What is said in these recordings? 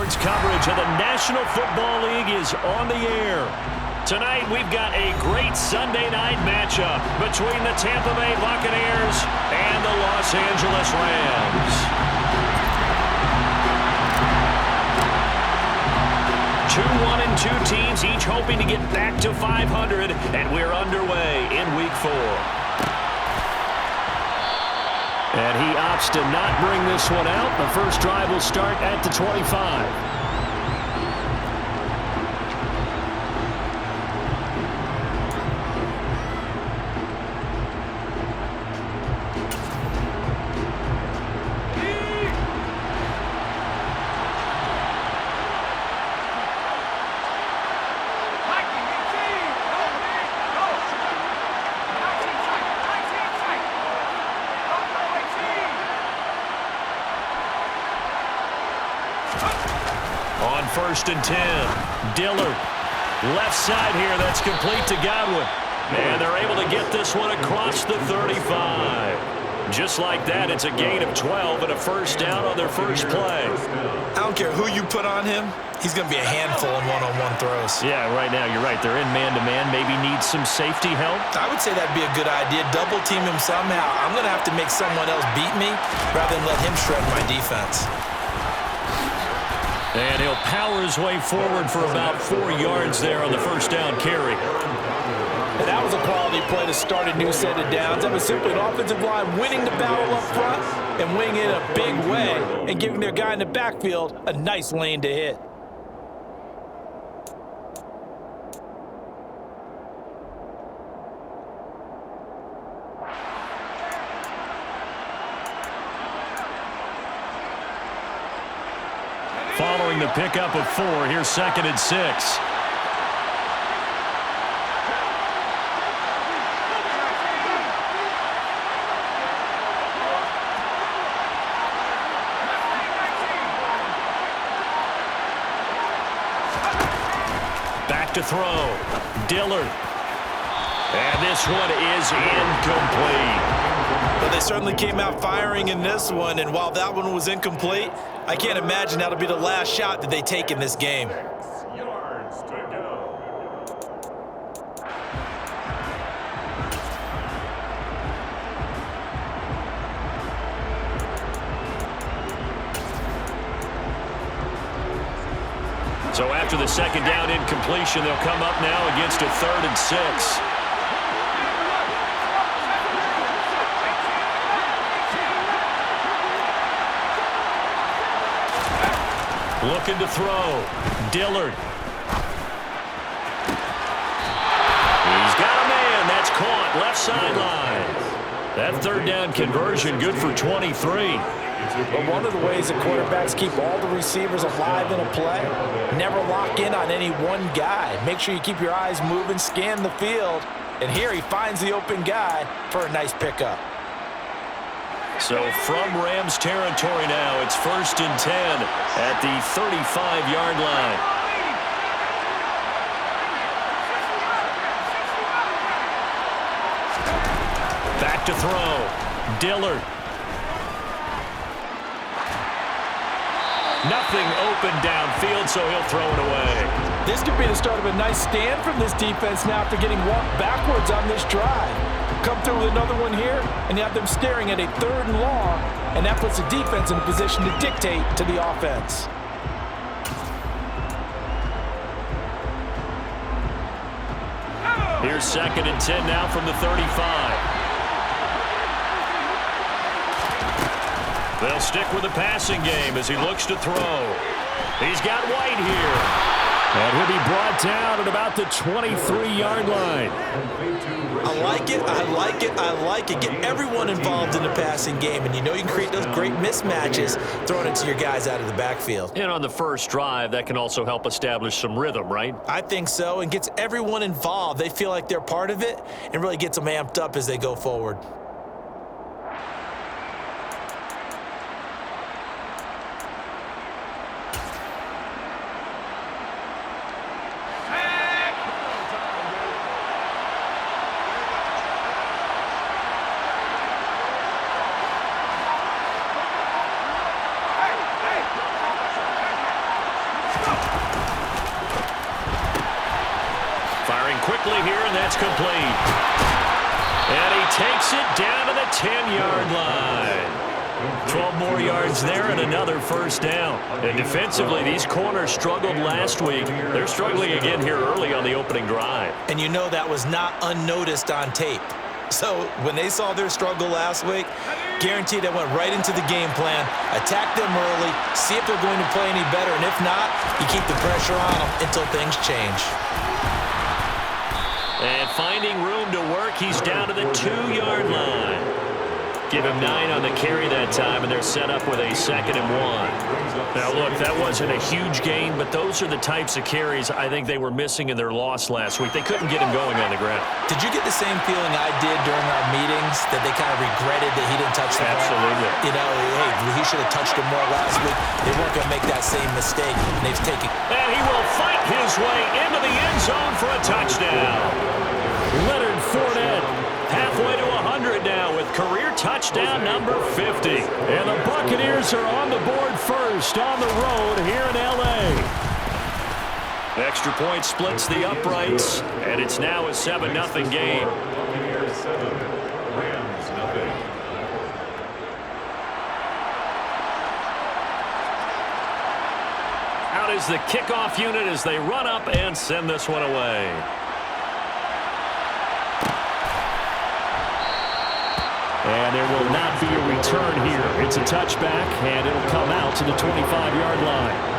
Sports coverage of the National Football League is on the air. Tonight, we've got a great Sunday night matchup between the Tampa Bay Buccaneers and the Los Angeles Rams. Two 1-2 teams, each hoping to get back to 500, and we're underway in Week 4. And he opts to not bring this one out. The first drive will start at the 25. On 1st and 10, Dillard. Left side here, that's complete to Godwin. And they're able to get this one across the 35. Just like that, it's a gain of 12 and a first down on their first play. I don't care who you put on him, he's going to be a handful in one-on-one throws. Yeah, right now, you're right. They're in man-to-man, maybe need some safety help. I would say that'd be a good idea. Double team him somehow. I'm going to have to make someone else beat me rather than let him shred my defense. And he'll power his way forward for about 4 yards there on the first down carry. And that was a quality play to start a new set of downs. That was simply an offensive line winning the battle up front and winning it in a big way and giving their guy in the backfield a nice lane to hit. Following the pickup of 4, here's 2nd and 6. Back to throw. Dillard. And this one is incomplete. But they certainly came out firing in this one, and while that one was incomplete, I can't imagine that'll be the last shot that they take in this game. So after the second down incompletion, they'll come up now against a 3rd and 6. Looking to throw. Dillard. He's got a man. That's caught. Left sideline. That 3rd down conversion good for 23. But one of the ways that quarterbacks keep all the receivers alive in a play, never lock in on any one guy. Make sure you keep your eyes moving, scan the field. And here he finds the open guy for a nice pickup. So from Rams territory now, it's 1st and 10 at the 35-yard line. Back to throw. Dillard. Nothing open downfield, so he'll throw it away. This could be the start of a nice stand from this defense now after getting walked backwards on this drive. Come through with another one here, and you have them staring at a 3rd and long, and that puts the defense in a position to dictate to the offense. Here's 2nd and 10 now from the 35. They'll stick with the passing game as he looks to throw. He's got White here. And he'll be brought down at about the 23-yard line. I like it, I like it, I like it. Get everyone involved in the passing game, and you know you can create those great mismatches throwing it to your guys out of the backfield. And on the first drive, that can also help establish some rhythm, right? I think so, and gets everyone involved. They feel like they're part of it and really gets them amped up as they go forward. quickly here, and that's complete. And he takes it down to the 10-yard line. 12 more yards there and another first down. And defensively, these corners struggled last week. They're struggling again here early on the opening drive. And you know that was not unnoticed on tape. So when they saw their struggle last week, guaranteed they went right into the game plan, attack them early, see if they're going to play any better, and if not, you keep the pressure on them until things change. And finding room to work, he's down to the 2-yard line. Give him 9 on the carry that time, and they're set up with a 2nd and 1. Now, look, that wasn't a huge gain, but those are the types of carries I think they were missing in their loss last week. They couldn't get him going on the ground. Did you get the same feeling I did during our meetings, that they kind of regretted that he didn't touch the ball? Absolutely. You know, hey, he should have touched him more last week. They weren't going to make that same mistake, and they've taken. And he will fight his way into the end zone for a touchdown. Leonard Fournette halfway to 100 now with career touchdown number 50. And the Buccaneers are on the board first on the road here in LA. Extra point splits the uprights, and it's now a 7-0 game. Out is the kickoff unit as they run up and send this one away. And there will not be a return here. It's a touchback, and it'll come out to the 25-yard line.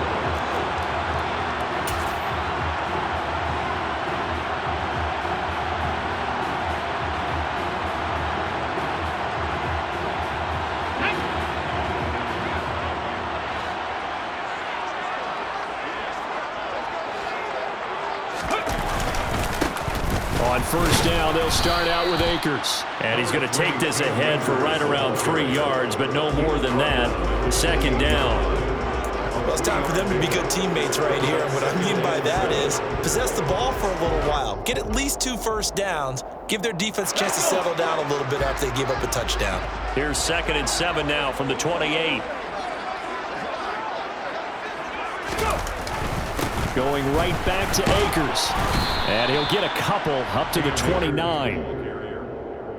On first down, they'll start out with Akers. And he's going to take this ahead for right around 3 yards, but no more than that. 2nd down. Well, it's time for them to be good teammates right here. And what I mean by that is possess the ball for a little while. Get at least 2 first downs. Give their defense a chance to settle down a little bit after they give up a touchdown. Here's 2nd and 7 now from the 28. Going right back to Akers. And he'll get a couple up to the 29.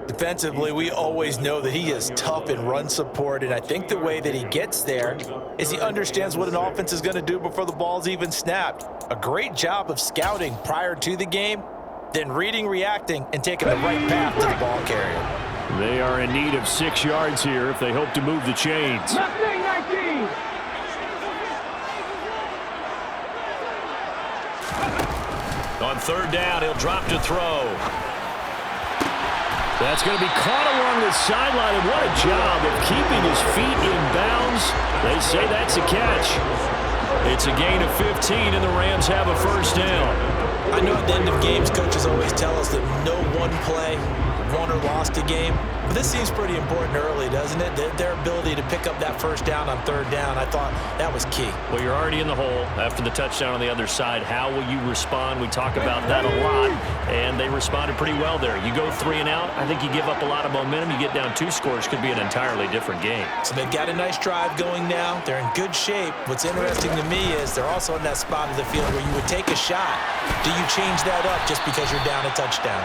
Defensively, we always know that he is tough in run support, and I think the way that he gets there is he understands what an offense is going to do before the ball's even snapped. A great job of scouting prior to the game, then reading, reacting, and taking the right path to the ball carrier. They are in need of 6 yards here if they hope to move the chains. On 3rd down, he'll drop to throw. That's going to be caught along the sideline, and what a job of keeping his feet in bounds. They say that's a catch. It's a gain of 15, and the Rams have a first down. I know at the end of games, coaches always tell us that no one play won or lost a game. But this seems pretty important early, doesn't it? Their ability to pick up that first down on 3rd down, I thought that was key. Well, you're already in the hole after the touchdown on the other side. How will you respond? We talk about that a lot, and they responded pretty well there. You go 3 and out, I think you give up a lot of momentum. You get down 2 scores, could be an entirely different game. So they've got a nice drive going now. They're in good shape. What's interesting to me is they're also in that spot of the field where you would take a shot. Do you change that up just because you're down a touchdown?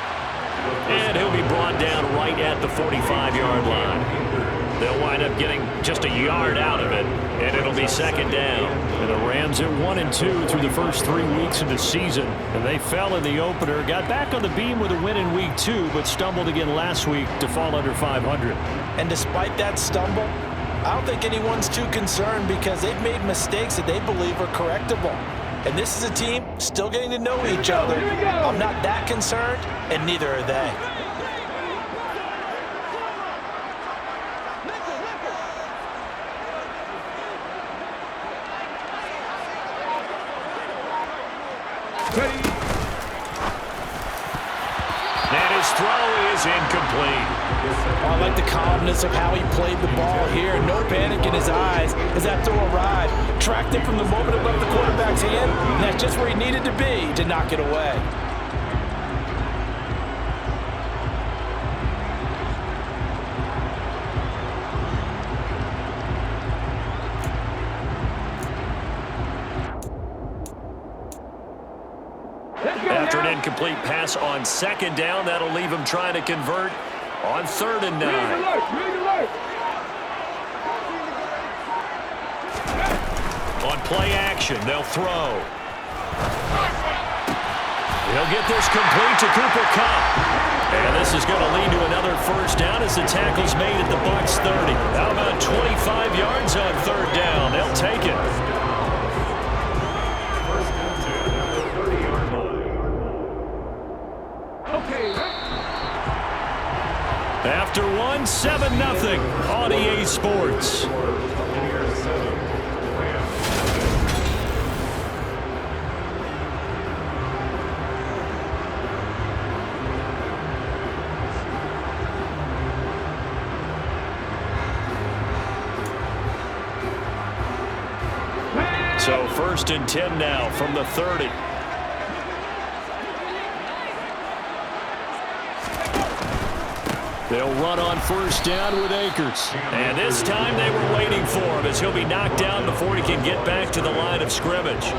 And he'll be brought down right at the 45-yard line. They'll wind up getting just a yard out of it, and it'll be 2nd down. And the Rams at 1-2 through the first 3 weeks of the season. And they fell in the opener, got back on the beam with a win in week 2, but stumbled again last week to fall under 500. And despite that stumble, I don't think anyone's too concerned because they've made mistakes that they believe are correctable. And this is a team still getting to know each other. I'm not that concerned, and neither are they. And his throw is incomplete. I like the calmness of how he played the ball here. No panic in his eyes as that throw arrived. Tracked it from the moment it left the quarterback's hand, and that's just where he needed to be to knock it away. After an incomplete pass on second down, that'll leave him trying to convert on 3rd and 9. On play action, they'll throw. He'll get this complete to Cooper Kupp. And this is going to lead to another first down as the tackle's made at the Bucs 30. How about 25 yards on 3rd down? They'll take it. After one, 7-0 on EA Sports. So 1st and 10 now from the 30. They'll run on 1st down with Akers. And this time they were waiting for him as he'll be knocked down before he can get back to the line of scrimmage.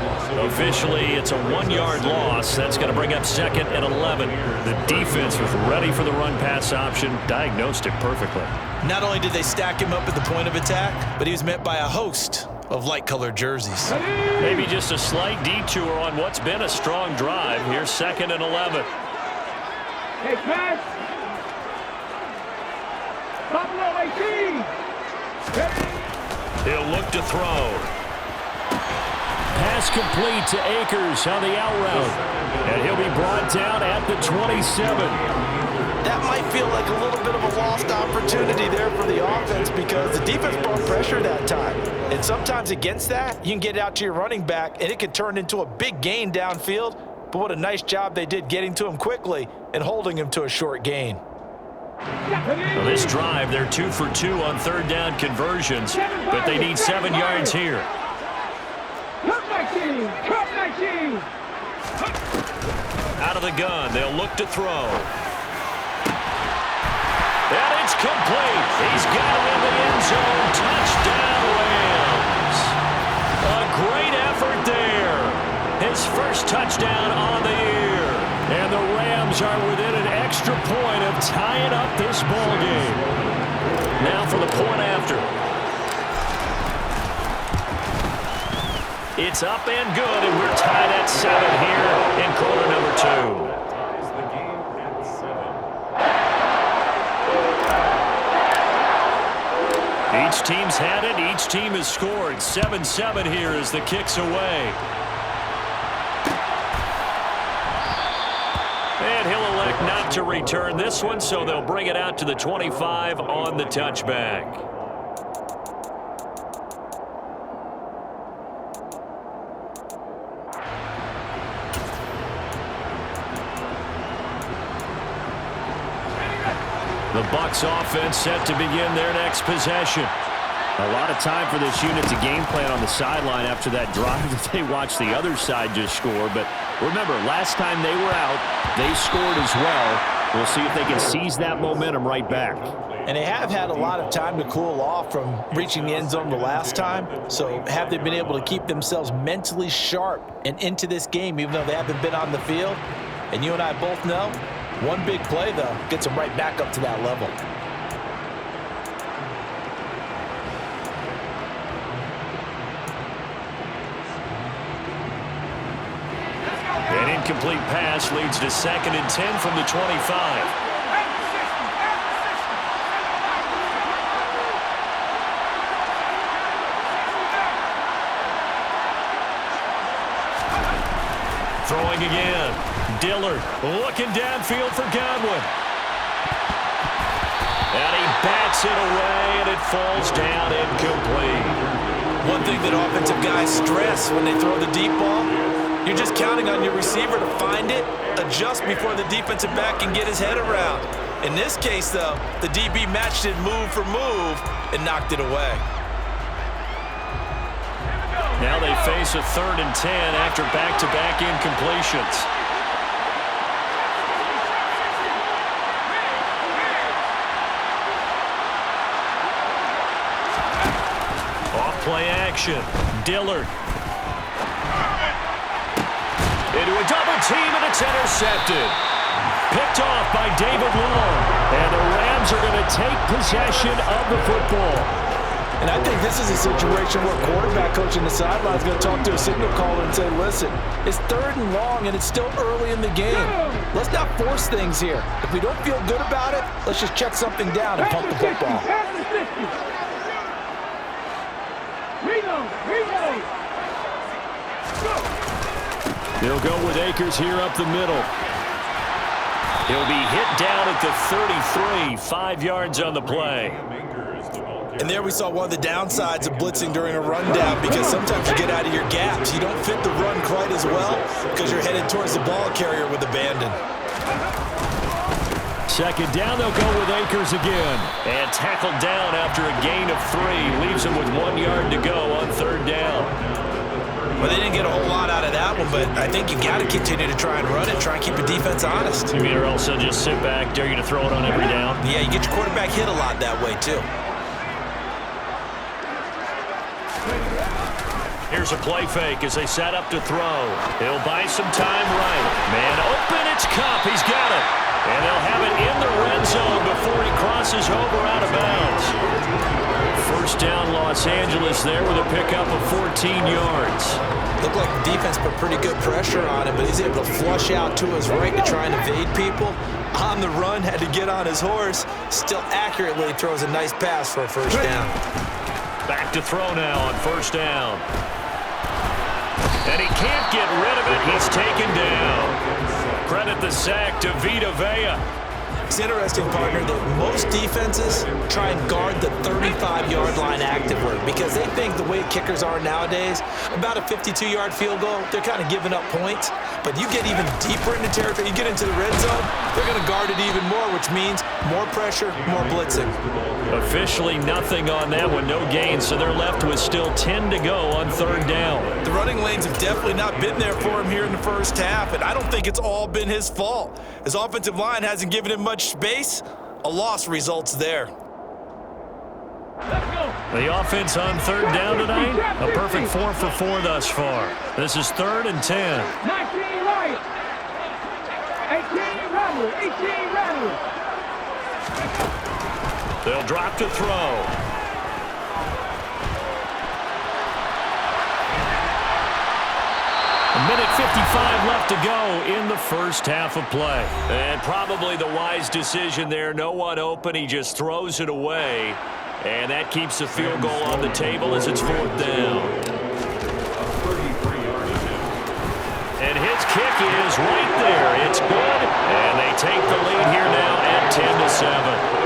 Officially, it's a 1-yard loss. That's going to bring up 2nd and 11. The defense was ready for the run-pass option, diagnosed it perfectly. Not only did they stack him up at the point of attack, but he was met by a host of light-colored jerseys. Maybe just a slight detour on what's been a strong drive. Here's 2nd and 11. Hey, pass! He'll look to throw. Pass complete to Akers on the out route. And he'll be brought down at the 27. That might feel like a little bit of a lost opportunity there for the offense because the defense brought pressure that time. And sometimes against that, you can get out to your running back, and it can turn into a big gain downfield. But what a nice job they did getting to him quickly and holding him to a short gain. Well, this drive, they're 2 for 2 on 3rd down conversions, but they need 7 yards here. Out of the gun, they'll look to throw. And it's complete. He's got it in the end zone. Touchdown, Rams. A great effort there. His first touchdown on the year. And the Rams are within an extra point of tying up this ball game. Now for the point after. It's up and good, and we're tied at 7 here in quarter number 2. Each team's had it. Each team has scored. 7-7 here as the kick's away. And he'll elect not to return this one, so they'll bring it out to the 25 on the touchback. The Bucs offense set to begin their next possession. A lot of time for this unit to game plan on the sideline after that drive that they watched the other side just score. But remember, last time they were out, they scored as well. We'll see if they can seize that momentum right back. And they have had a lot of time to cool off from reaching the end zone the last time. So have they been able to keep themselves mentally sharp and into this game, even though they haven't been on the field? And you and I both know, one big play, though, gets them right back up to that level. An incomplete pass leads to 2nd and 10 from the 25. Throwing again. Dillard looking downfield for Godwin. And he bats it away, and it falls down incomplete. One thing that offensive guys stress when they throw the deep ball, you're just counting on your receiver to find it, adjust before the defensive back can get his head around. In this case, though, the DB matched it move for move and knocked it away. Now they face a 3rd and 10 after back-to-back incompletions. Off-play action. Dillard. Into a double team, and it's intercepted. Picked off by David Long. And the Rams are going to take possession of the football. And I think this is a situation where quarterback coach on the sideline is going to talk to a signal caller and say, listen, it's 3rd and long and it's still early in the game. Let's not force things here. If we don't feel good about it, let's just check something down and pump the football. They'll go with Akers here up the middle. He'll be hit down at the 33, 5 yards on the play. And there we saw one of the downsides of blitzing during a rundown, because sometimes you get out of your gaps. You don't fit the run quite as well because you're headed towards the ball carrier with abandon. 2nd down, they'll go with Akers again. And tackled down after a gain of 3. Leaves him with 1 yard to go on 3rd down. Well, they didn't get a whole lot out of that one, but I think you got to continue to try and run it, try and keep the defense honest. You mean, or else they'll just sit back, dare you to throw it on every down? Yeah, you get your quarterback hit a lot that way, too. Here's a play fake as they set up to throw. He'll buy some time right. Man open, it's Kupp. He's got it. And they'll have it in the red zone before he crosses over out of bounds. 1st down, Los Angeles there with a pickup of 14 yards. Looked like the defense put pretty good pressure on him, but he's able to flush out to his right to try and evade people. On the run, had to get on his horse. Still accurately throws a nice pass for a 1st down. Back to throw now on 1st down. And he can't get rid of it. He's taken down. Credit the sack to Vita Vea. It's interesting, partner, that most defenses try and guard the 35-yard line actively because they think the way kickers are nowadays, about a 52-yard field goal, they're kind of giving up points. But you get even deeper into territory, you get into the red zone, they're going to guard it even more, which means more pressure, more blitzing. Officially nothing on that one, no gain, so they're left with still 10 to go on 3rd down. The running lanes have definitely not been there for him here in the 1st half, and I don't think it's all been his fault. His offensive line hasn't given him much space. A loss results there. The offense on 3rd down tonight, a perfect 4 for 4 thus far. This is 3rd and 10. 19 right. 18 rattle. 18 rattle. They'll drop to throw. A minute 55 left to go in the 1st half of play. And probably the wise decision there. No one open. He just throws it away. And that keeps the field goal on the table as it's 4th down. And his kick is right there. It's good. And they take the lead here now at 10-7.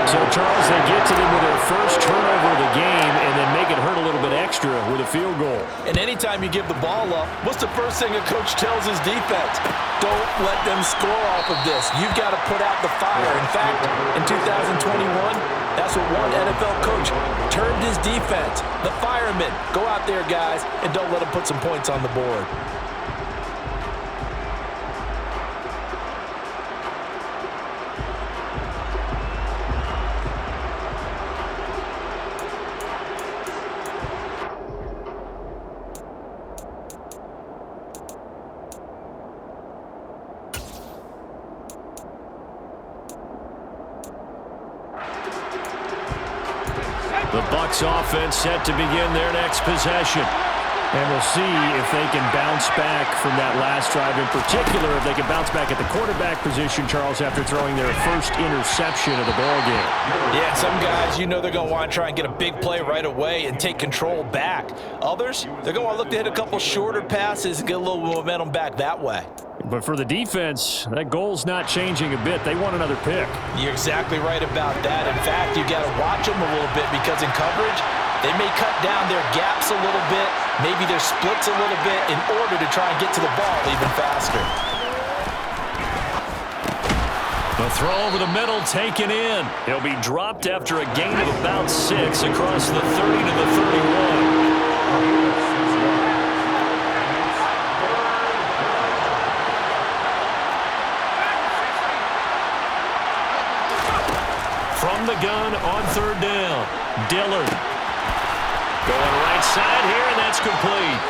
So, Charles, they get to them with their first turnover of the game and then make it hurt a little bit extra with a field goal. And anytime you give the ball up, what's the first thing a coach tells his defense? Don't let them score off of this. You've got to put out the fire. In fact, in 2021, that's what one NFL coach termed his defense. The firemen. Go out there, guys, and don't let them put some points on the board. The Bucs offense set to begin their next possession. And we'll see if they can bounce back from that last drive. In particular, if they can bounce back at the quarterback position, Charles, after throwing their first interception of the ballgame. Yeah, some guys, you know they're going to want to try and get a big play right away and take control back. Others, they're going to want to look to hit a couple shorter passes and get a little momentum back that way. But for the defense, that goal's not changing a bit. They want another pick. You're exactly right about that. In fact, you got to watch them a little bit because in coverage, they may cut down their gaps a little bit, maybe their splits a little bit in order to try and get to the ball even faster. The throw over the middle taken in. He'll be dropped after a gain of about 6 across the 30 to the 31. From the gun on 3rd down, Dillard. Going right side here, and that's complete.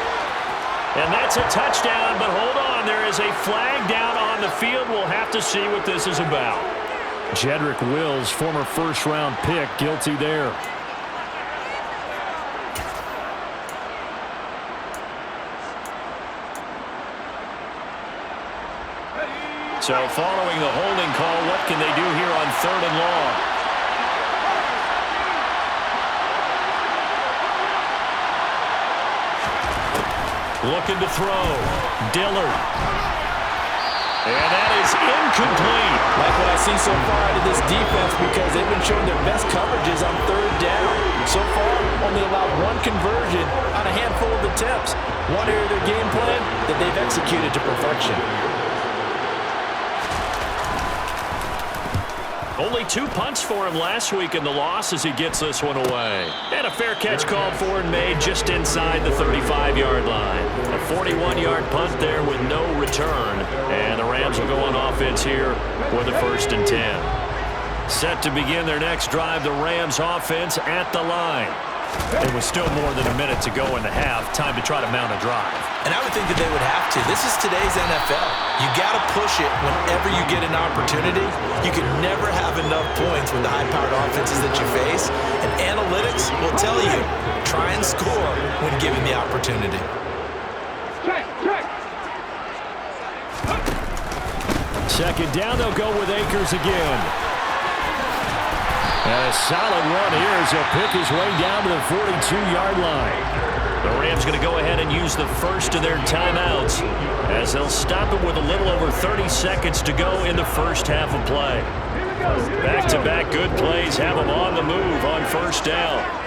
And that's a touchdown, but hold on. There is a flag down on the field. We'll have to see what this is about. Jedrick Wills, former first-round pick, guilty there. So following the holding call, what can they do here on 3rd and long? Looking to throw. Dillard. And that is incomplete. Like what I see so far out of this defense because they've been showing their best coverages on 3rd down. So far, only allowed 1 conversion on a handful of attempts. One area of their game plan that they've executed to perfection. Only 2 punts for him last week in the loss as he gets this one away. And a fair catch called for and made just inside the 35-yard line. A 41-yard punt there with no return. And the Rams will go on offense here with a 1st and 10. Set to begin their next drive, the Rams offense at the line. It was still more than a minute to go in the half. Time to try to mount a drive. And I would think that they would have to. This is today's NFL. You got to push it whenever you get an opportunity. You can never have enough points with the high-powered offenses that you face. And analytics will tell you, try and score when given the opportunity. Second down, they'll go with Akers again. And a solid run here as he'll pick his way down to the 42-yard line. The Rams going to go ahead and use the first of their timeouts as they'll stop it with a little over 30 seconds to go in the first half of play. Back-to-back good plays have them on the move on 1st down.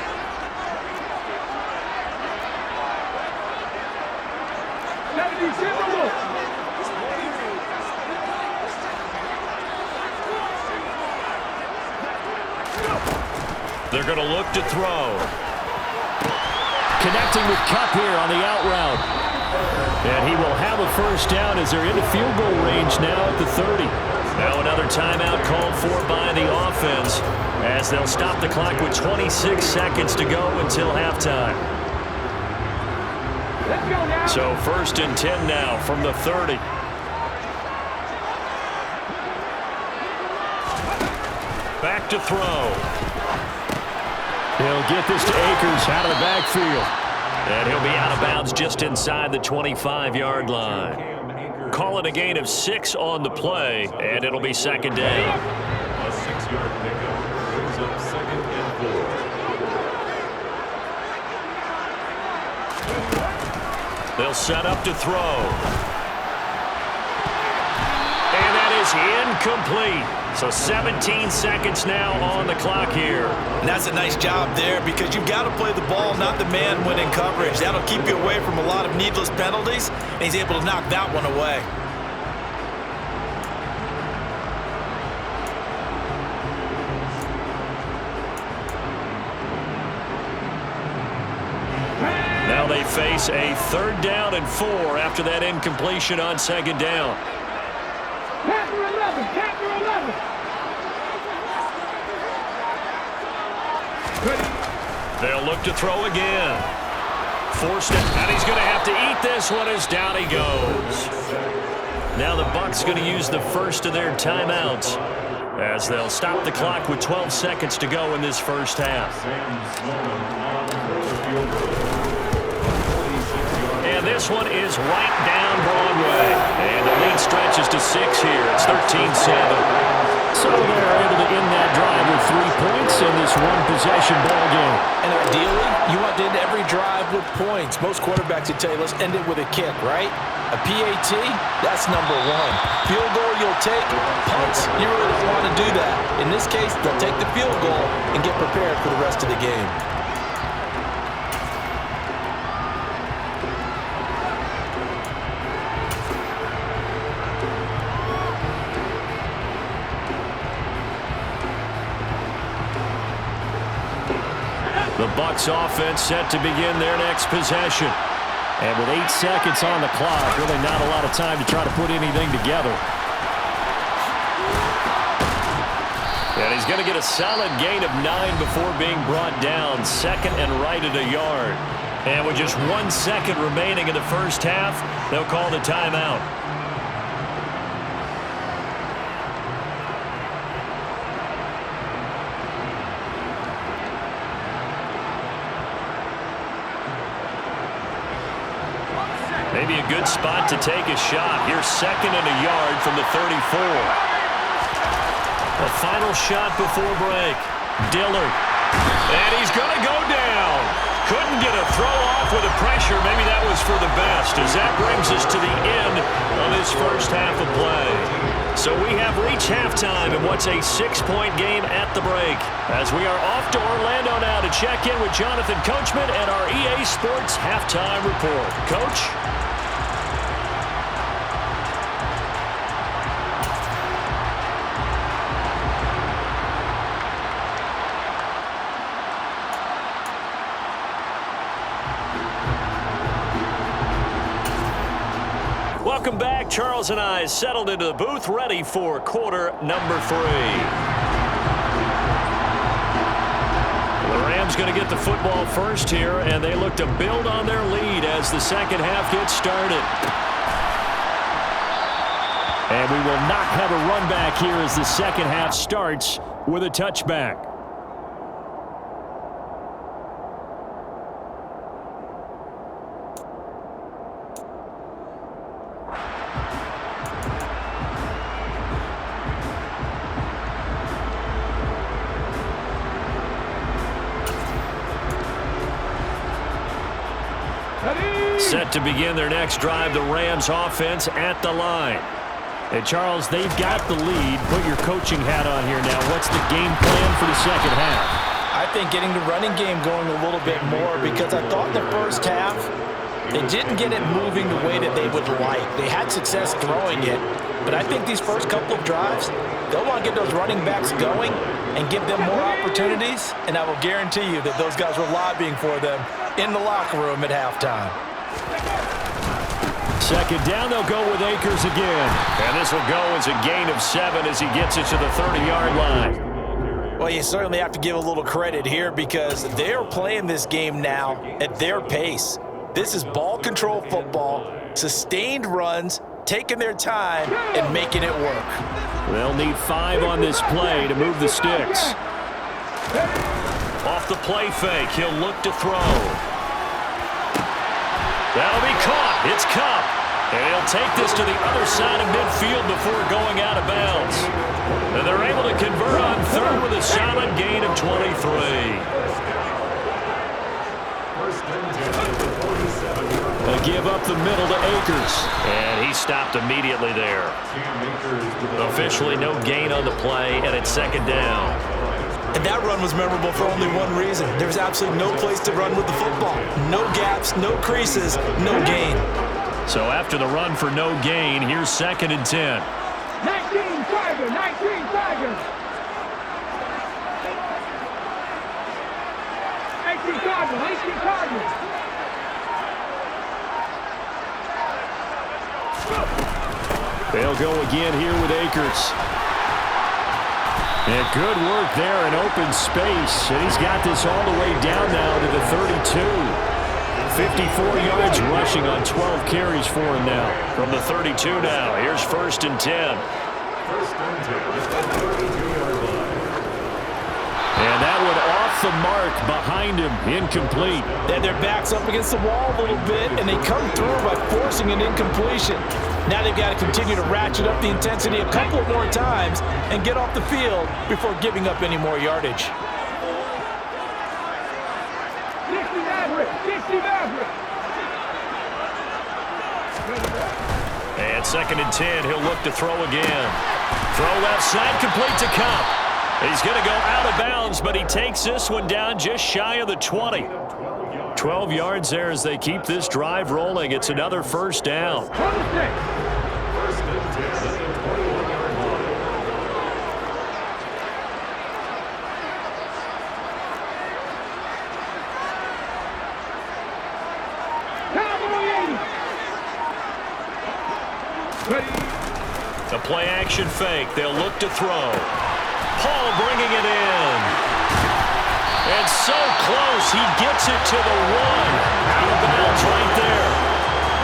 They're going to look to throw. Connecting with Kupp here on the out route. And he will have a 1st down as they're into field goal range now at the 30. Now another timeout called for by the offense as they'll stop the clock with 26 seconds to go until halftime. So 1st and 10 now from the 30. Back to throw. He'll get this to Akers out of the backfield. And he'll be out of bounds just inside the 25-yard line. Call it a gain of 6 on the play, and it'll be 2nd down. A 6-yard pickup brings up 2nd and 4. They'll set up to throw. And that is incomplete. So 17 seconds now on the clock here. And that's a nice job there because you've got to play the ball, not the man when in coverage. That'll keep you away from a lot of needless penalties, and he's able to knock that one away. Now they face a 3rd down and 4 after that incompletion on 2nd down. They'll look to throw again. Forced it, and he's going to have to eat this one as down he goes. Now the Bucs going to use the first of their timeouts as they'll stop the clock with 12 seconds to go in this first half. And this one is right down Broadway. And the lead stretches to 6 here. It's 13-7. So they're able to end that drive with 3 points in this one-possession ball game. And ideally, you want to end every drive with points. Most quarterbacks would tell you, let's end it with a kick, right? A PAT, that's number 1. Field goal you'll take, punts, you really don't want to do that. In this case, they'll take the field goal and get prepared for the rest of the game. The Bucs offense set to begin their next possession. And with 8 seconds on the clock, really not a lot of time to try to put anything together. And he's going to get a solid gain of 9 before being brought down. 2nd and right at a yard. And with just 1 second remaining in the first half, they'll call the timeout. Maybe a good spot to take a shot. Here's 2nd and a yard from the 34. The final shot before break. Dillard. And he's going to go down. Couldn't get a throw off with the pressure. Maybe that was for the best, as that brings us to the end of this first half of play. So we have reached halftime in what's a 6-point game at the break, as we are off to Orlando now to check in with Jonathan Coachman and our EA Sports Halftime Report. Coach? Welcome back. Charles and I settled into the booth, ready for quarter number 3. The Rams going to get the football first here, and they look to build on their lead as the second half gets started. And we will not have a run back here as the second half starts with a touchback. Set to begin their next drive, the Rams offense at the line. And Charles, they've got the lead. Put your coaching hat on here now. What's the game plan for the second half? I think getting the running game going a little bit more, because I thought the first half they didn't get it moving the way that they would like. They had success throwing it, but I think these first couple of drives, they'll want to get those running backs going and give them more opportunities, and I will guarantee you that those guys were lobbying for them in the locker room at halftime. Second down, they'll go with Akers again. And this will go as a gain of 7 as he gets it to the 30-yard line. Well, you certainly have to give a little credit here, because they're playing this game now at their pace. This is ball control football, sustained runs, taking their time and making it work. They'll need 5 on this play to move the sticks. Off the play fake, he'll look to throw. That'll be caught. It's Cup. And he'll take this to the other side of midfield before going out of bounds. And they're able to convert on third with a solid gain of 23. They give up the middle to Akers. And he stopped immediately there. Officially no gain on the play, and it's second down. And that run was memorable for only one reason. There was absolutely no place to run with the football. No gaps, no creases, no gain. So after the run for no gain, here's 2nd and 10. 19 Tigers, 19 Tigers. 18 Cardinals, 18 Cardinals. They'll go again here with Akers. And good work there in open space. And he's got this all the way down now to the 32. 54 yards rushing on 12 carries for him now. From the 32 now, here's 1st and 10. And that one off the mark behind him, incomplete. Then their back's up against the wall a little bit, and they come through by forcing an incompletion. Now they've got to continue to ratchet up the intensity a couple more times and get off the field before giving up any more yardage. 60 Maverick, 60 Maverick. And 2nd and 10, he'll look to throw again. Throw left side, complete to Cup. He's going to go out of bounds, but he takes this one down just shy of the 20. 12 yards there as they keep this drive rolling. It's another first down. 26. The play action fake. They'll look to throw. Paul bringing it in. And so close, he gets it to the one. Out of bounds right there.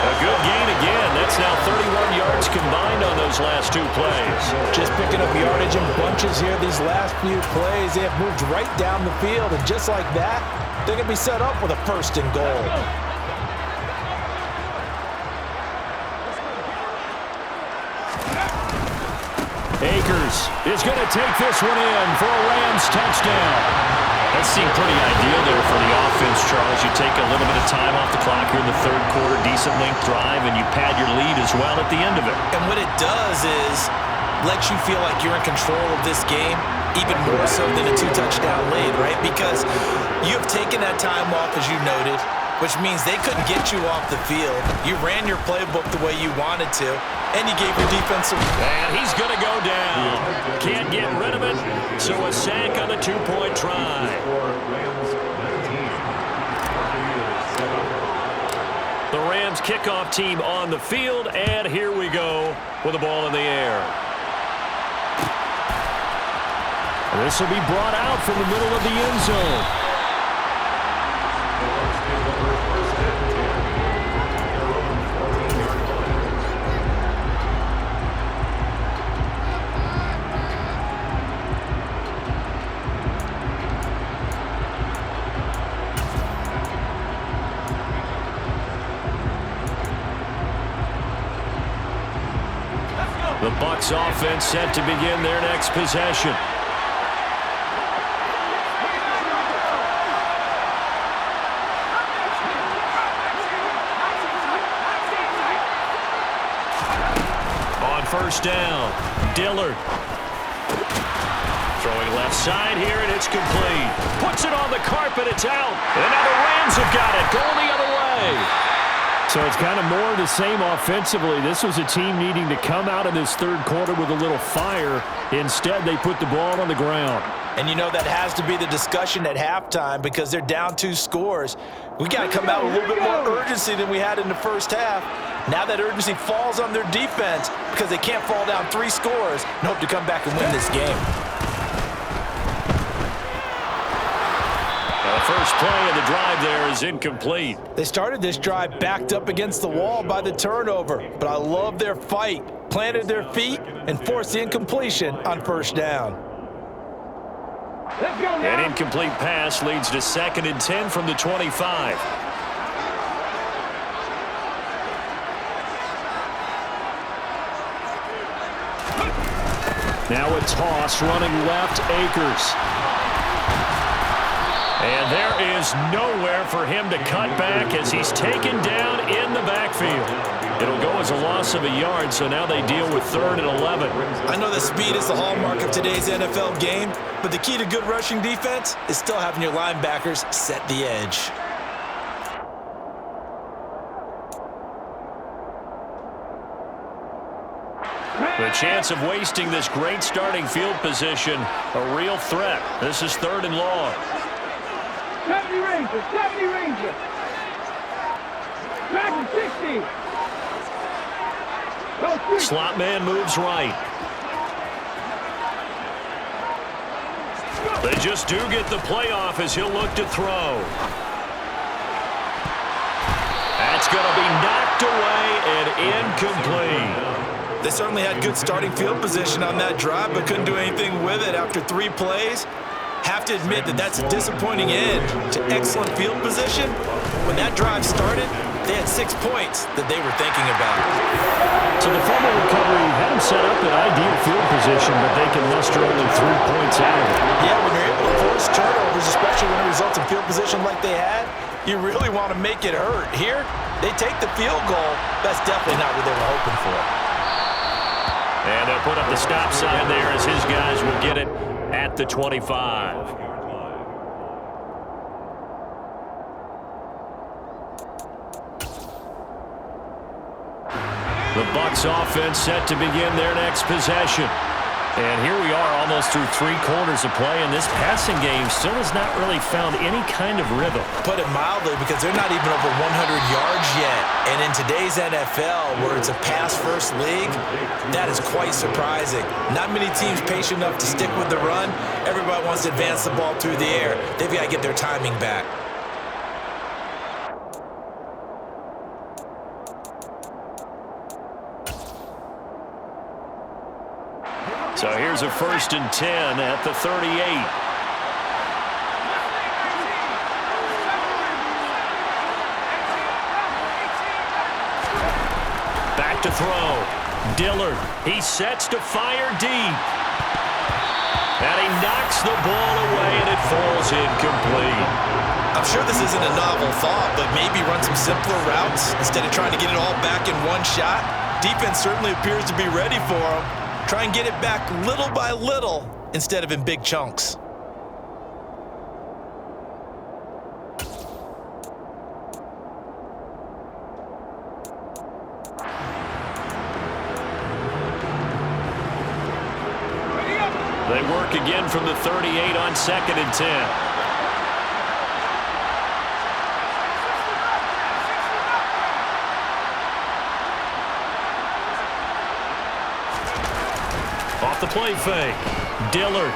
A good gain again. That's now 31 yards combined on those last two plays. Just picking up yardage in bunches here these last few plays. They have moved right down the field, and just like that, they're going to be set up with a first and goal. Akers is going to take this one in for a Rams touchdown. That seemed pretty ideal there for the offense, Charles. You take a little bit of time off the clock here in the third quarter, decent length drive, and you pad your lead as well at the end of it. And what it does is lets you feel like you're in control of this game, even more so than a two-touchdown lead, right? Because you have taken that time off, as you noted, which means they couldn't get you off the field. You ran your playbook the way you wanted to, and you gave your defense some... And he's going to go down. Can't get rid of it, so a sack on the two-point try. The Rams kickoff team on the field, and here we go with the ball in the air. This will be brought out from the middle of the end zone. The Bucs offense set to begin their next possession. On first down, Dillard. Throwing left side here, and it's complete. Puts it on the carpet, it's out. And now the Rams have got it, going the other way. So it's kind of more of the same offensively. This was a team needing to come out of this third quarter with a little fire. Instead, they put the ball on the ground. And you know that has to be the discussion at halftime because they're down 2 scores. We got to come out with a little bit more urgency than we had in the first half. Now that urgency falls on their defense because they can't fall down 3 scores and hope to come back and win this game. First play of the drive there is incomplete. They started this drive backed up against the wall by the turnover, but I love their fight. Planted their feet and forced the incompletion on first down. Let's go now. An incomplete pass leads to 2nd and 10 from the 25. Now a toss running left, Akers. And there is nowhere for him to cut back as he's taken down in the backfield. It'll go as a loss of a yard, so now they deal with 3rd and 11. I know that speed is the hallmark of today's NFL game, but the key to good rushing defense is still having your linebackers set the edge. The chance of wasting this great starting field position, a real threat. This is 3rd and long. 70 Rangers, 70 Rangers. Back to 60. Slot man moves right. They just do get the playoff as he'll look to throw. That's going to be knocked away and incomplete. They certainly had good starting field position on that drive, but couldn't do anything with it after 3 plays. Have to admit that that's a disappointing end to excellent field position. When that drive started, they had 6 points that they were thinking about. So the fumble recovery had them set up in ideal field position, but they can muster only 3 points out of it. Yeah, when you're able to force turnovers, especially when it results in field position like they had, you really want to make it hurt. Here, they take the field goal. That's definitely not what they were hoping for. And they'll put up the stop sign there as his guys will get it at the 25. The Bucs offense set to begin their next possession. And here we are almost through 3 quarters of play, and this passing game still has not really found any kind of rhythm. Put it mildly, because they're not even over 100 yards yet. And in today's NFL, where it's a pass-first league, that is quite surprising. Not many teams patient enough to stick with the run. Everybody wants to advance the ball through the air. They've got to get their timing back. So here's a 1st and 10 at the 38. Back to throw. Dillard. He sets to fire deep. And he knocks the ball away, and it falls incomplete. I'm sure this isn't a novel thought, but maybe run some simpler routes instead of trying to get it all back in one shot. Defense certainly appears to be ready for him. Try and get it back little by little instead of in big chunks. They work again from the 38 on 2nd and 10. Off the play fake. Dillard.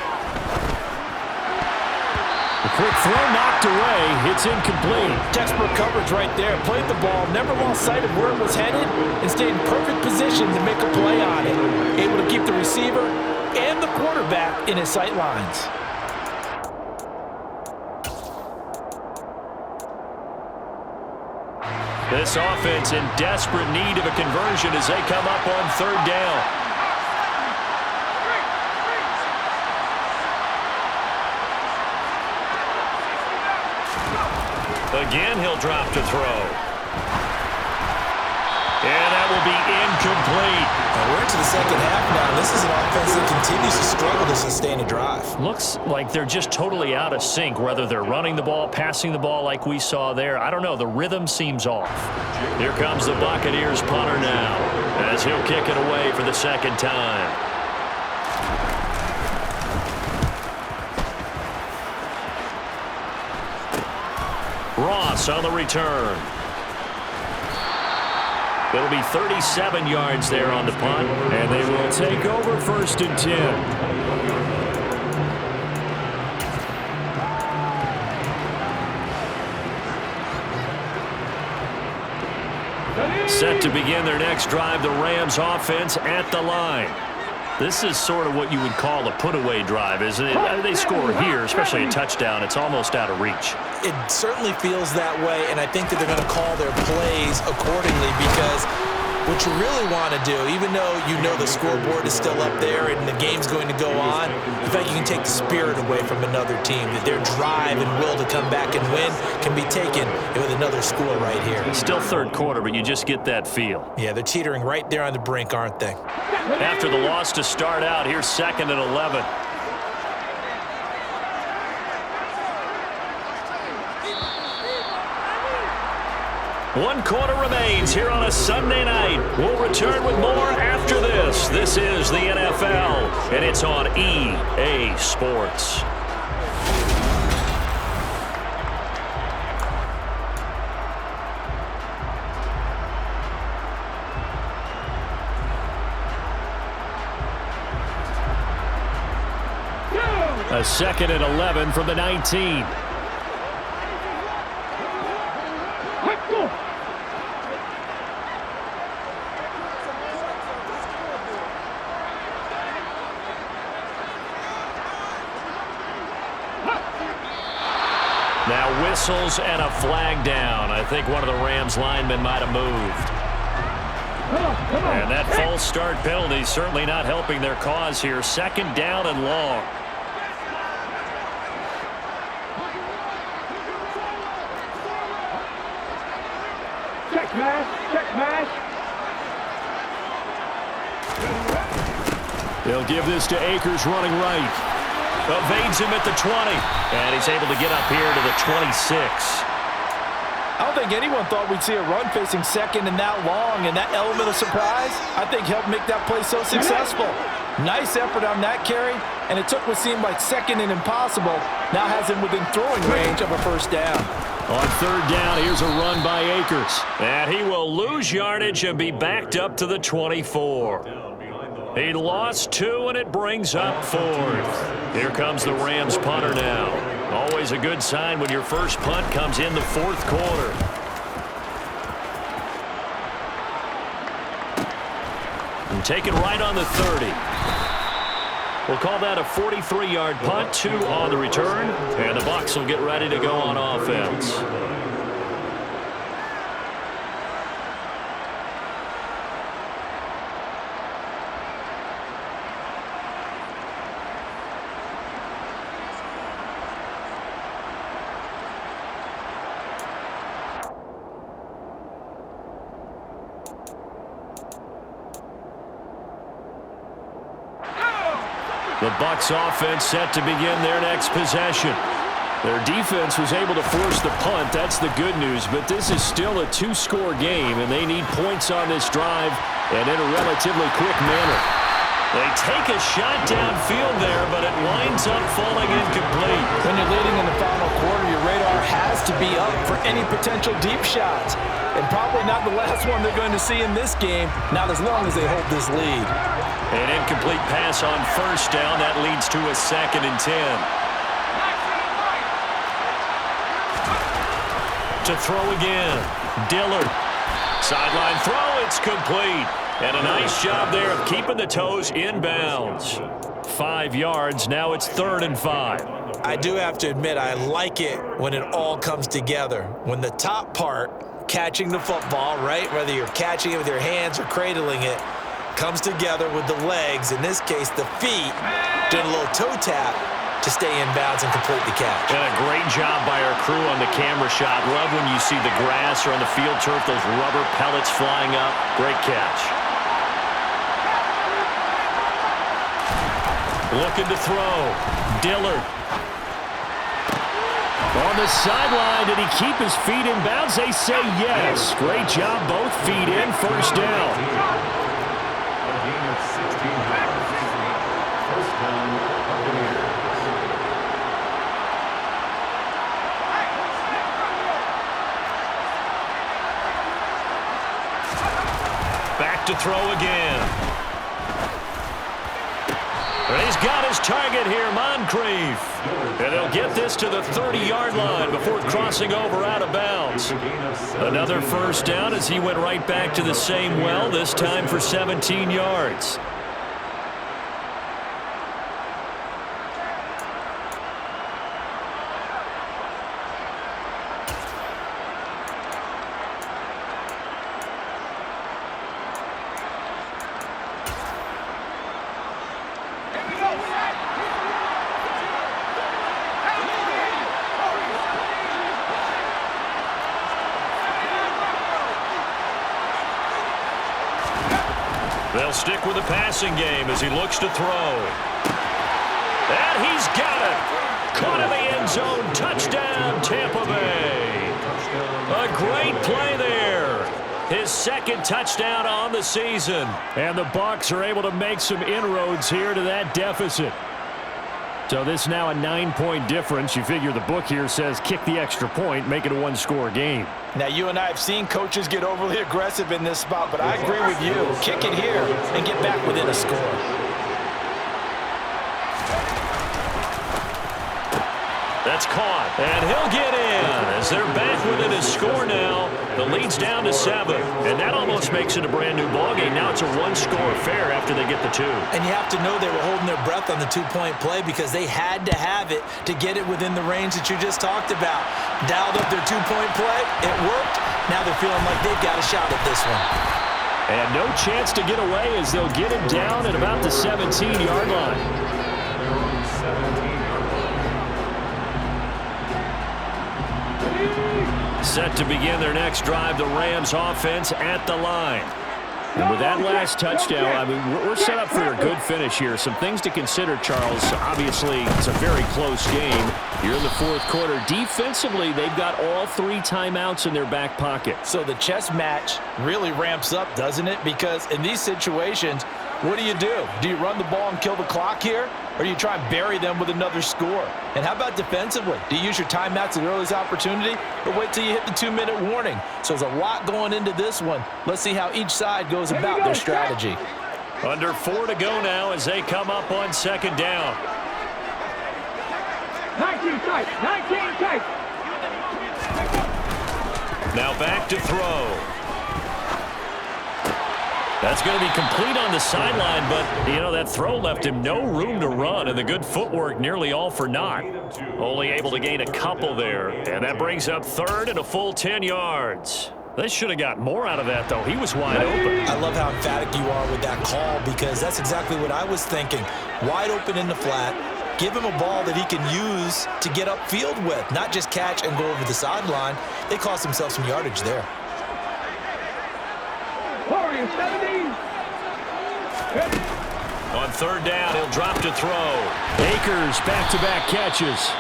A quick throw knocked away. It's incomplete. Textbook coverage right there. Played the ball, never lost sight of where it was headed, and stayed in perfect position to make a play on it. Able to keep the receiver and the quarterback in his sight lines. This offense in desperate need of a conversion as they come up on 3rd down. Again, he'll drop to throw. And that will be incomplete. We're into the second half now. This is an offense that continues to struggle to sustain a drive. Looks like they're just totally out of sync, whether they're running the ball, passing the ball like we saw there. I don't know. The rhythm seems off. Here comes the Buccaneers punter now as he'll kick it away for the 2nd time. Ross on the return. It'll be 37 yards there on the punt. And they will take over 1st and 10. Set to begin their next drive, the Rams offense at the line. This is sort of what you would call a put-away drive, isn't it? They score here, especially a touchdown. It's almost out of reach. It certainly feels that way, and I think that they're going to call their plays accordingly, because what you really want to do, even though you know the scoreboard is still up there and the game's going to go on, in fact, you can take the spirit away from another team, that their drive and will to come back and win can be taken with another score right here. It's still 3rd quarter, but you just get that feel. Yeah, they're teetering right there on the brink, aren't they? After the loss to start out, here's 2nd and 11. One quarter remains here on a Sunday night. We'll return with more after this. This is the NFL, and it's on EA Sports. A 2nd and 11 from the 19. Now whistles and a flag down. I think one of the Rams linemen might have moved. And that false start penalty certainly not helping their cause here. 2nd down and long. Check mash, check mash. They'll give this to Akers running right. Evades him at the 20. And he's able to get up here to the 26. I don't think anyone thought we'd see a run facing 2nd and that long, and that element of surprise, I think, helped make that play so successful. Nice effort on that carry, and it took what seemed like second and impossible. Now has him within throwing range of a first down. On third down, here's a run by Akers. And he will lose yardage and be backed up to the 24. He lost 2, and it brings up 4th. Here comes the Rams punter now. Always a good sign when your first punt comes in the 4th quarter. And take it right on the 30. We'll call that a 43-yard punt, 2 on the return, and the Bucs will get ready to go on offense. The Bucs offense set to begin their next possession. Their defense was able to force the punt. That's the good news, but this is still a 2-score game, and they need points on this drive and in a relatively quick manner. They take a shot downfield there, but it winds up falling incomplete. When you're leading in the final quarter, your radar has to be up for any potential deep shots. And probably not the last one they're going to see in this game, not as long as they hold this lead. An incomplete pass on first down. That leads to a 2nd and 10. To throw again. Dillard. Sideline throw. It's complete. And a nice job there of keeping the toes in bounds. 5 yards. Now it's 3rd and 5. I do have to admit, I like it when it all comes together. When the top part, catching the football, right, whether you're catching it with your hands or cradling it, comes together with the legs, in this case the feet, doing a little toe tap to stay in bounds and complete the catch. And a great job by our crew on the camera shot. Love when you see the grass or on the field turf, those rubber pellets flying up. Great catch. Looking to throw. Dillard. On the sideline, did he keep his feet in bounds? They say yes. Great job, both feet in, first down. Back to throw again. And he's got his target here, Moncrief. And they'll get this to the 30-yard line before crossing over out of bounds. Another first down as he went right back to the same well, this time for 17 yards. They'll stick with the passing game as he looks to throw. And he's got it. Caught in the end zone. Touchdown, Tampa Bay. A great play there. His 2nd touchdown on the season. And the Bucs are able to make some inroads here to that deficit. So this now a 9-point difference. You figure the book here says kick the extra point, make it a 1-score game. Now, you and I have seen coaches get overly aggressive in this spot, but I agree with you. Kick it here and get back within a score. That's caught, and he'll get in as they're back within a score now. The lead's down to 7, and that almost makes it a brand-new ballgame. Now it's a 1-score affair after they get the 2. And you have to know they were holding their breath on the 2-point play because they had to have it to get it within the range that you just talked about. Dialed up their 2-point play. It worked. Now they're feeling like they've got a shot at this one. And no chance to get away as they'll get him down at about the 17-yard line. Set to begin their next drive, the Rams offense at the line. And with that last touchdown, I mean, we're set up for a good finish here. Some things to consider, Charles. Obviously, it's a very close game. You're in the 4th quarter. Defensively, they've got all 3 timeouts in their back pocket. So the chess match really ramps up, doesn't it? Because in these situations, What do? Do you run the ball and kill the clock here? Or do you try and bury them with another score? And how about defensively? Do you use your timeouts at the earliest opportunity? Or wait till you hit the 2-minute warning? So there's a lot going into this one. Let's see how each side goes about their strategy. Under 4 to go now as they come up on second down. 19 tight, 19 tight. Now back to throw. That's going to be complete on the sideline, but, you know, that throw left him no room to run, and the good footwork nearly all for naught. Only able to gain a couple there, and that brings up third and a full 10 yards. They should have got more out of that, though. He was wide open. I love how emphatic you are with that call because that's exactly what I was thinking. Wide open in the flat. Give him a ball that he can use to get upfield with, not just catch and go over the sideline. They cost themselves some yardage there. 70. On third down, he'll drop to throw. Akers back-to-back catches.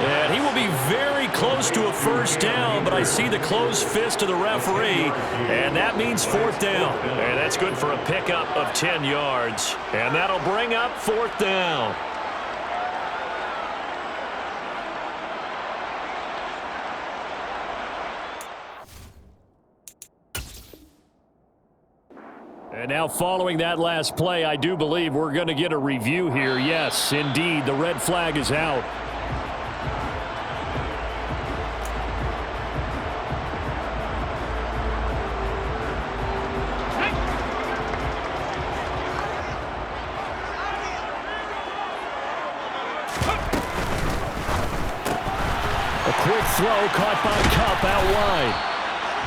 And he will be very close to a first down, but I see the closed fist of the referee, and that means fourth down. And that's good for a pickup of 10 yards. And that'll bring up fourth down. And now following that last play, I do believe we're going to get a review here. Yes, indeed, the red flag is out. A quick throw caught by Kupp out wide.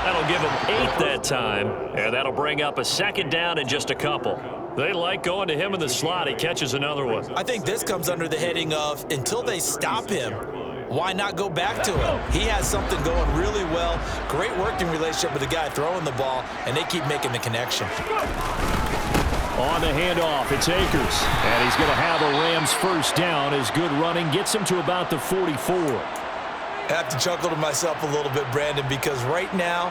That'll give him 8 that time, and that'll bring up a second down in just a couple. They like going to him in the slot. He catches another one. I think this comes under the heading of until they stop him, why not go back to him? He has something going really well. Great working relationship with the guy throwing the ball, and they keep making the connection. On the handoff, it's Akers. And he's going to have a Rams first down as good running gets him to about the 44. I have to chuckle to myself a little bit, Brandon, because right now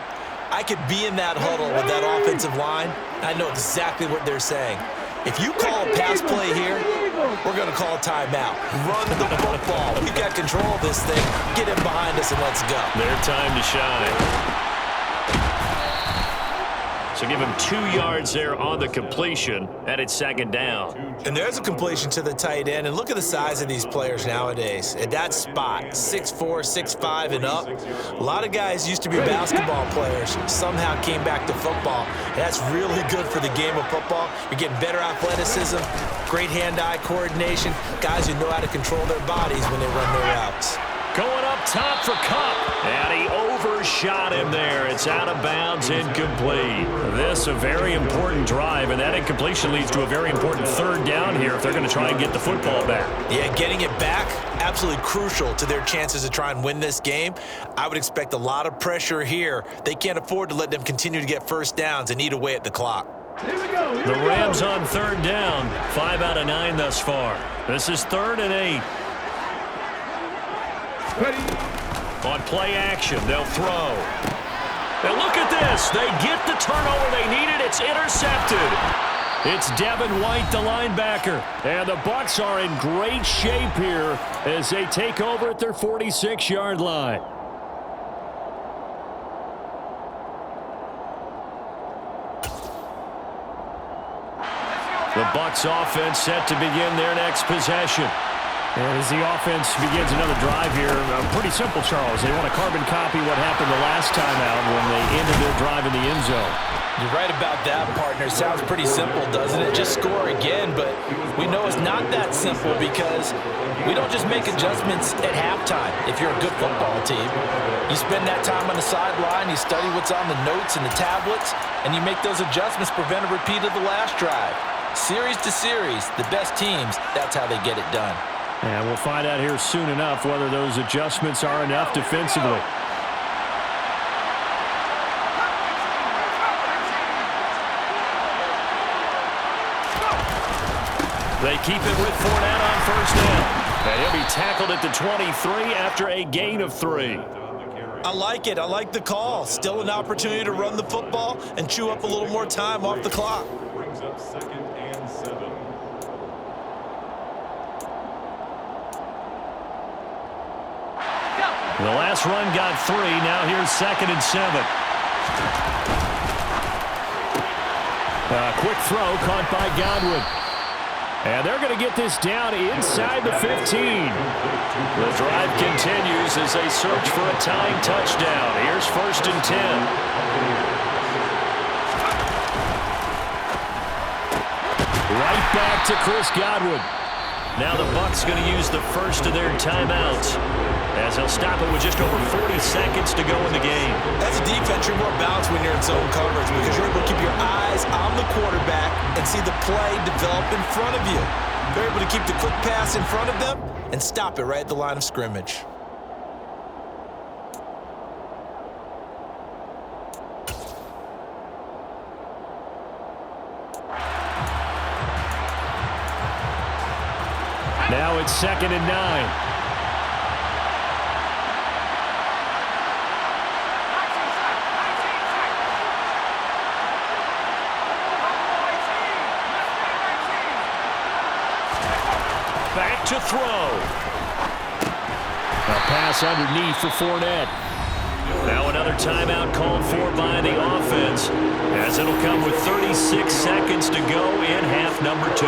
I could be in that huddle with that offensive line. I know exactly what they're saying. If you call a pass play here, we're going to call a timeout. Run the football. We've got control of this thing. Get in behind us and let's go. Their time to shine. So give him 2 yards there on the completion, and it's second down. And there's a completion to the tight end. And look at the size of these players nowadays. At that spot, 6'4", 6'5", and up. A lot of guys used to be basketball players, somehow came back to football. And that's really good for the game of football. You're getting better athleticism, great hand-eye coordination, guys who know how to control their bodies when they run their routes. Going up top for Kupp, and he overshot him there. It's out of bounds, incomplete. This a very important drive, and that incompletion leads to a very important third down here if they're going to try and get the football back. Yeah, getting it back, absolutely crucial to their chances to try and win this game. I would expect a lot of pressure here. They can't afford to let them continue to get first downs and eat away at the clock. The Rams on third down, 5 out of 9 thus far. This is 3rd and 8. On play action, they'll throw. And look at this. They get the turnover they needed. It's intercepted. It's Devin White, the linebacker. And the Bucs are in great shape here as they take over at their 46-yard line. The Bucs offense set to begin their next possession. And as the offense begins another drive here, pretty simple, Charles. They want to carbon copy what happened the last time out when they ended their drive in the end zone. You're right about that, partner. Sounds pretty simple, doesn't it? Just score again, but we know it's not that simple because we don't just make adjustments at halftime if you're a good football team. You spend that time on the sideline, you study what's on the notes and the tablets, and you make those adjustments to prevent a repeat of the last drive. Series to series, the best teams, that's how they get it done. And we'll find out here soon enough whether those adjustments are enough defensively. They keep it with Fournette on first down. And he'll be tackled at the 23 after a gain of 3. I like it. I like the call. Still an opportunity to run the football and chew up a little more time off the clock. up 2nd and 7. The last run got 3. Now here's 2nd and 7. Quick throw caught by Godwin. And they're going to get this down inside the 15. The drive continues as they search for a tying touchdown. Here's 1st and 10. Right back to Chris Godwin. Now the Bucs going to use the first of their timeouts, as they'll stop it with just over 40 seconds to go in the game. As a defense, you're more balanced when you're in zone coverage because you're able to keep your eyes on the quarterback and see the play develop in front of you. They're able to keep the quick pass in front of them and stop it right at the line of scrimmage. Now it's 2nd and 9. Back to throw. A pass underneath for Fournette. Now another timeout called for by the offense, as it'll come with 36 seconds to go in half number 2.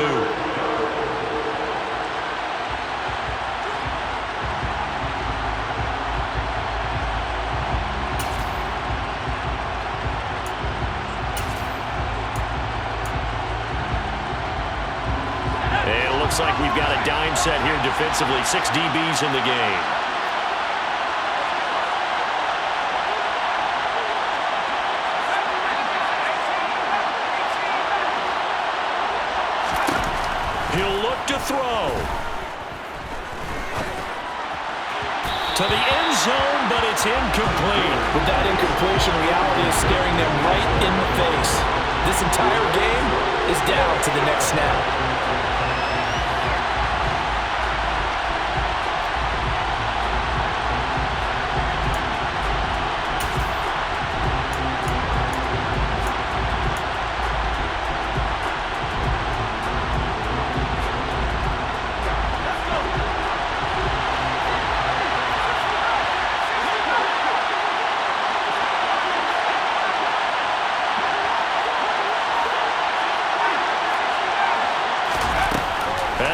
Looks like we've got a dime set here defensively. 6 DBs in the game. He'll look to throw. To the end zone, but it's incomplete. With that incompletion, reality is staring them right in the face. This entire game is down to the next snap.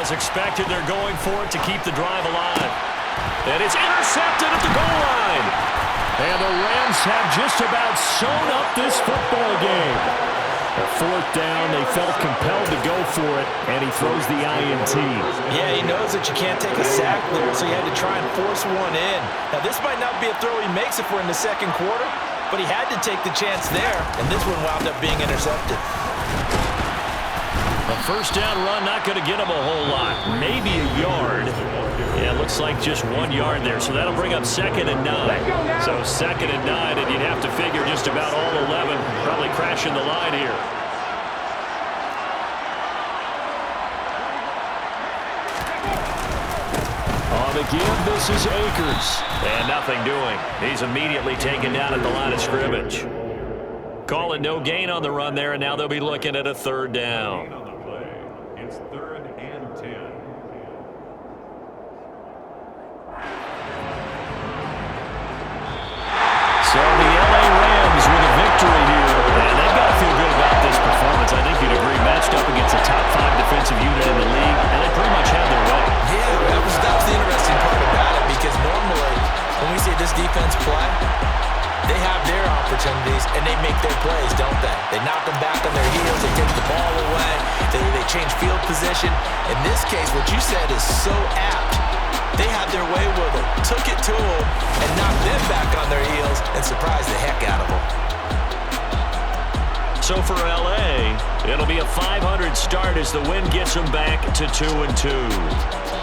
As expected, they're going for it to keep the drive alive. And it's intercepted at the goal line. And the Rams have just about sewn up this football game. A 4th down, they felt compelled to go for it, and he throws the INT. Yeah, he knows that you can't take a sack there, so he had to try and force one in. Now, this might not be a throw he makes if we're in the 2nd quarter, but he had to take the chance there, and this one wound up being intercepted. A 1st down run, not going to get him a whole lot. Maybe a yard. Yeah, looks like just 1 yard there. So that'll bring up 2nd and 9. So 2nd and 9, and you'd have to figure just about all 11 probably crashing the line here. On the give, this is Akers. And nothing doing. He's immediately taken down at the line of scrimmage. Call it no gain on the run there, and now they'll be looking at a 3rd down. It's 3rd and 10. So the LA Rams with a victory here, and they've got to feel good about this performance. I think you'd agree, matched up against a top 5 defensive unit in the league, and they pretty much had their way. Yeah, that's the interesting part about it, because normally when we see this defense play, they have their opportunities, and they make their plays, don't they? They knock them back on their heels. They take the ball away. They change field position. In this case, what you said is so apt. They had their way with them, took it to them, and knocked them back on their heels and surprised the heck out of them. So for LA, it'll be a 500 start as the win gets them back to 2-2.